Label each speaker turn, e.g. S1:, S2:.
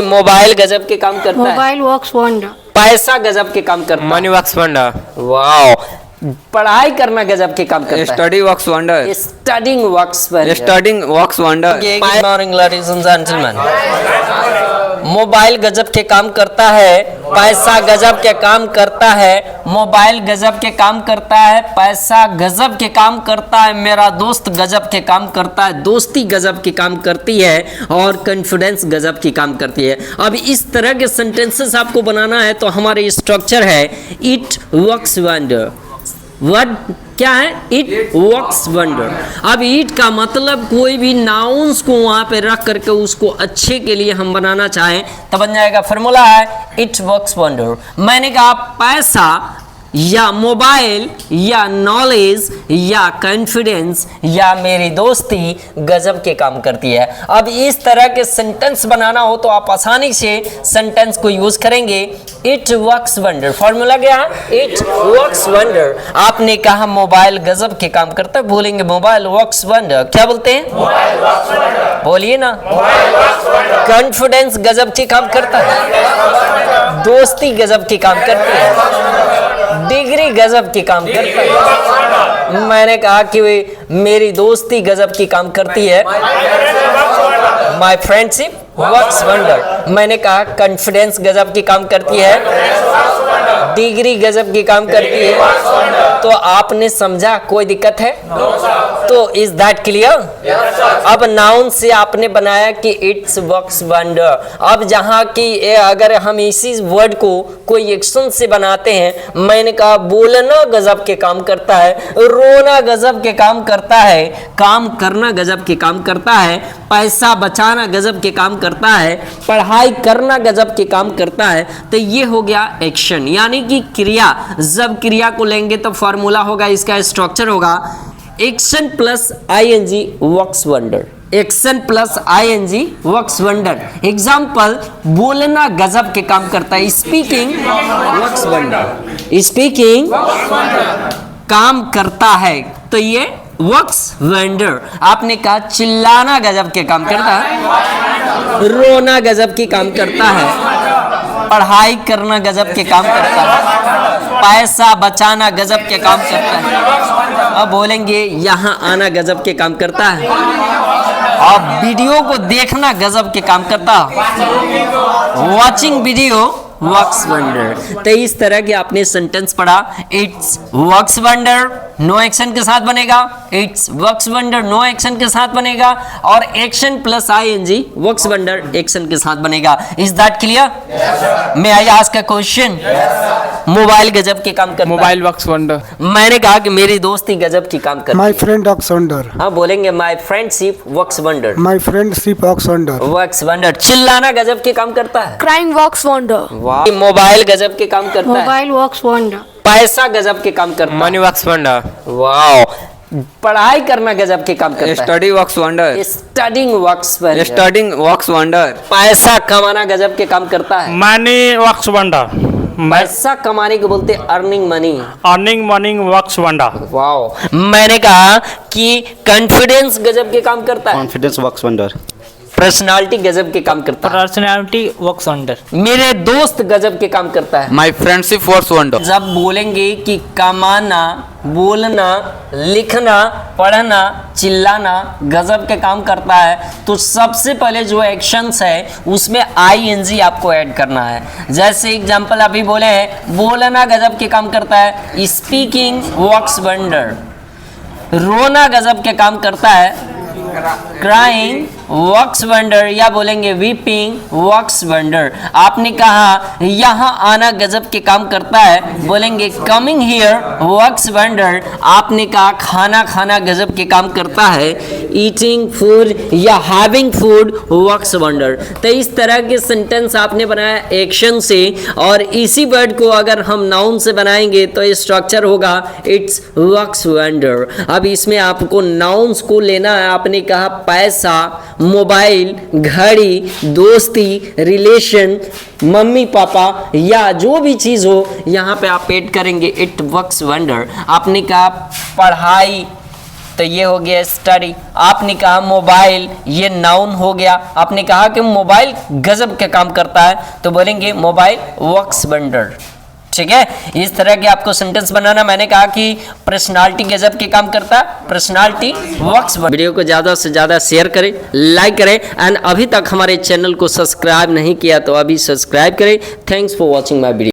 S1: Mobile गजब के काम करता है।
S2: Mobile works wonder.
S1: पैसा गजब के काम करता है।
S3: Money works wonder.
S1: वाओ। पढ़ाई करना गजब के काम करता है।
S3: Study works wonder.
S1: Studying works wonder.
S3: Studying works wonder.
S1: Good morning ladies and gentleman. Mobile गजब के काम करता है, पैसा गजब के काम करता है, मोबाइल गजब के काम करता है, पैसा गजब के काम करता है, मेरा दोस्त गजब के काम करता है, दोस्ती गजब के काम करती है और कॉन्फिडेंस गजब की काम करती है। अब इस तरह के सेंटेंसेस आपको बनाना है तो हमारे स्ट्रक्चर है इट वर्क्स वंडर। वर्ड क्या है? It works wonder. अब इट का मतलब कोई भी नाउन्स को वहां पे रख करके उसको अच्छे के लिए हम बनाना चाहें तो बन जाएगा। फॉर्मूला है इट वर्क्स वंडर। मैंने कहा पैसा या मोबाइल या नॉलेज या कॉन्फिडेंस या मेरी दोस्ती गजब के काम करती है। अब इस तरह के सेंटेंस बनाना हो तो आप आसानी से सेंटेंस को यूज करेंगे इट वर्क्स वंडर। फॉर्मूला क्या है? It works wonder. आपने कहा मोबाइल गजब के काम करता है, बोलेंगे मोबाइल वर्क्स वंडर। क्या बोलते हैं? बोलिए ना। कॉन्फिडेंस गजब के काम करता है, दोस्ती गजब के काम करती है, डिग्री गजब की काम करता है। मैंने कहा कि मेरी दोस्ती गजब की काम करती है, माई फ्रेंडशिप वर्क्स वंडर। मैंने कहा कॉन्फिडेंस गजब की काम करती है, डिग्री गजब की काम करती है। तो आपने समझा? कोई दिक्कत है? तो इज दैट क्लियर? अब नाउन से आपने बनाया कि इट्स वर्क्स वंडर। अब जहां की अगर हम इसी वर्ड को कोई एक्शन से बनाते हैं, मैंने कहा बोलना गजब के काम करता है, रोना गजब के काम करता है, काम करना गजब के काम करता है, पैसा बचाना गजब के काम करता है, पढ़ाई करना गजब के काम करता है। तो ये हो गया एक्शन यानी कि क्रिया। जब क्रिया को लेंगे तो फॉर्मूला होगा, इसका स्ट्रक्चर होगा action plus ING works wonder. Action plus ING works wonder. Example बोलना गजब के काम करता है, स्पीकिंग वर्क्स वंडर। स्पीकिंग काम करता है तो ये वर्क्स वंडर। आपने कहा चिल्लाना गजब के काम करता है, रोना गजब की काम करता है, पढ़ाई करना गजब के काम करता है, पैसा बचाना गजब के काम करता है। अब बोलेंगे यहाँ आना गजब के काम करता है, अब वीडियो को देखना गजब के काम करता है, वॉचिंग वीडियो वर्क्स वंडर। तो इस तरह के आपने सेंटेंस पढ़ा it's works wonder no action के साथ बनेगा, it's works wonder no action के साथ बनेगा, और action plus ING works wonder action के साथ बनेगा। Is that clear? मैं I ask a question. Mobile गजब के काम करता है,
S3: मोबाइल वर्क्स वंडर।
S1: मैंने कहा कि मेरी दोस्ती गजब की काम करती है।
S4: My friend works wonder.
S1: हाँ बोलेंगे my friendship works wonder.
S4: My friendship works wonder.
S1: Works wonder. चिल्लाना गजब के काम करता है,
S2: क्राइम वर्क्स वंडर।
S1: वाह। मोबाइल गजब के काम करता है,
S2: मोबाइल वर्क्स वंडर।
S1: पैसा गजब के काम करता है,
S3: मनी वर्क्स वंडर।
S1: वाओ। पढ़ाई करना गजब के काम करता है,
S3: study works wonder.
S1: Studying works wonder.
S3: Studying works wonder.
S1: पैसा कमाना गजब के काम करता है,
S5: मनी वर्क्स वंडर।
S1: पैसा कमाने को बोलते earning money.
S5: Earning money works wonder.
S1: Wow. मैंने कहा कि कॉन्फिडेंस गजब के काम करता है,
S6: कॉन्फिडेंस वर्क्स वंडर।
S1: पर्सनालिटी गजब के काम करता है,
S5: पर्सनैलिटी वर्क्स वंडर।
S1: मेरे दोस्त गजब के काम करता है।
S3: माई फ्रेंडशिप वर्क्स वंडर।
S1: जब बोलेंगे कि कमाना, बोलना, लिखना, पढ़ना, चिल्लाना गजब के काम करता है तो सबसे पहले जो एक्शंस है उसमें आईएनजी आपको ऐड करना है। जैसे एग्जांपल अभी बोले हैं बोलना गजब के काम करता है, स्पीकिंग वर्क्स वंडर। रोना गजब के काम करता है, क्राइंग वर्क्स वंडर, या बोलेंगे वीपिंग वर्क्स वंडर। आपने कहा यहाँ आना गजब के काम करता है, बोलेंगे कमिंग हियर वर्क्स वंडर। आपने कहा खाना खाना गजब के काम करता है, ईटिंग फूड या हैविंग फूड वर्क्स वंडर। तो इस तरह के सेंटेंस आपने बनाया एक्शन से, और इसी वर्ड को अगर हम नाउन से बनाएंगे तो स्ट्रक्चर होगा इट्स वर्क्स वंडर। अब इसमें आपको नाउन्स को लेना है। आपने कहा पैसा, मोबाइल, घड़ी, दोस्ती, रिलेशन, मम्मी पापा या जो भी चीज हो यहाँ पे आप ऐड करेंगे इट वर्क्स वंडर। आपने कहा पढ़ाई तो ये हो गया स्टडी। आपने कहा मोबाइल, ये नाउन हो गया। आपने कहा कि मोबाइल गजब के काम करता है, तो बोलेंगे मोबाइल वर्क्स वंडर। ठीक है, इस तरह के आपको सेंटेंस बनाना। मैंने कहा कि पर्सनालिटी गजब के काम करता है, पर्सनालिटी वर्क्स। वीडियो को ज़्यादा से ज़्यादा शेयर करें, लाइक करें, एंड अभी तक हमारे चैनल को सब्सक्राइब नहीं किया तो अभी सब्सक्राइब करें। Thanks for watching my video.